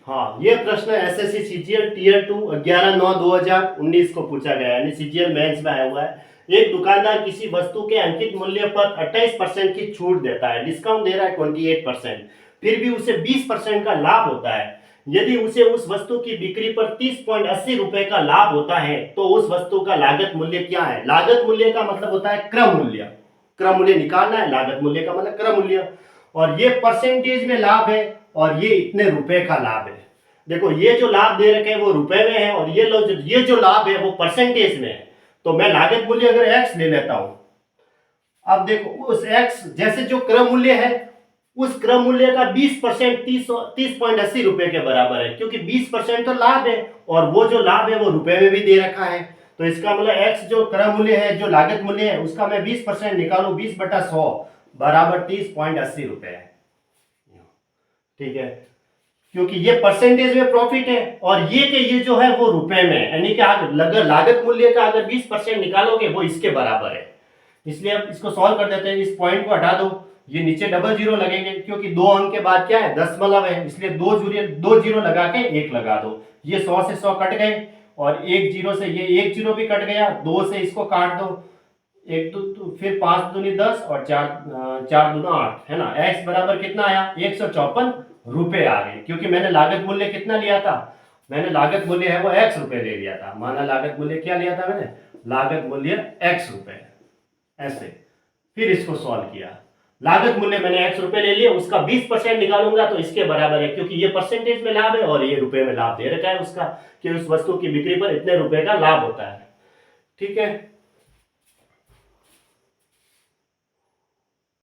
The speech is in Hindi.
हाँ, ये प्रश्न एसएससी सीजीएल टीयर 2 11/9/2019 को पूछा गया है, यानी सीजीएल मेंस में आया हुआ है। एक दुकानदार किसी वस्तु के अंकित मूल्य पर 28% की छूट देता है, डिस्काउंट दे रहा है 28%, फिर भी उसे 20% का लाभ होता है। यदि उसे उस वस्तु की बिक्री पर 30.80 रुपए का लाभ होता है तो उस वस्तु का लागत मूल्य क्या है? लागत मूल्य का मतलब होता है क्रम मूल्य। क्रम मूल्य निकालना है, लागत मूल्य का मतलब क्रम मूल्य। और ये परसेंटेज में लाभ है और ये इतने रुपए का लाभ है। देखो, ये जो लाभ दे रखे हैं वो रुपए में है और ये जो लाभ है वो परसेंटेज में है। तो मैं लागत मूल्य अगर x ले लेता हूं, अब देखो उस x जैसे जो क्रम मूल्य है उस क्रम मूल्य का 20% 30.80 रुपए के बराबर है, क्योंकि 20% तो लाभ है और वो जो लाभ है वो रुपए में भी दे रखा है। तो इसका मतलब x जो क्रम मूल्य है, जो लागत मूल्य है, उसका मैं 20% निकालू, 20/100 बराबर 30.80 रुपए है। ठीक है, क्योंकि ये परसेंटेज में प्रॉफिट है और ये जो है वो रुपए में, यानी कि अगर लागत मूल्य का अगर 20% निकालोगे वो इसके बराबर है। इसलिए अब इसको सॉल्व कर देते हैं। इस पॉइंट को हटा दो, ये नीचे डबल जीरो लगेंगे क्योंकि 2 अंक के बाद क्या है, दशमलव है, इसलिए 2 जीरो लगा के 1 लगा दो। ये 100 से 100 कट गए और 1 जीरो से ये 1 जीरो भी कट गया, 2 से इसको काट दो, एक तो फिर 5 दूनी 10 और 4 दूना 8 है ना। x बराबर कितना आया, 154 रुपए आ गए, क्योंकि मैंने लागत मूल्य कितना लिया था, मैंने लागत मूल्य है वो x रुपए ले लिया था। माना लागत मूल्य क्या लिया था मैंने, लागत मूल्य x रुपए, ऐसे। फिर इसको सॉल्व किया, लागत मूल्य मैंने x रुपए ले लिया, उसका 20% निकालूंगा तो इसके बराबर है, क्योंकि ये परसेंटेज में लाभ है और ये रुपए में लाभ दे रखा है उसका, कि उस वस्तु की बिक्री पर इतने रुपए का लाभ होता है। ठीक है।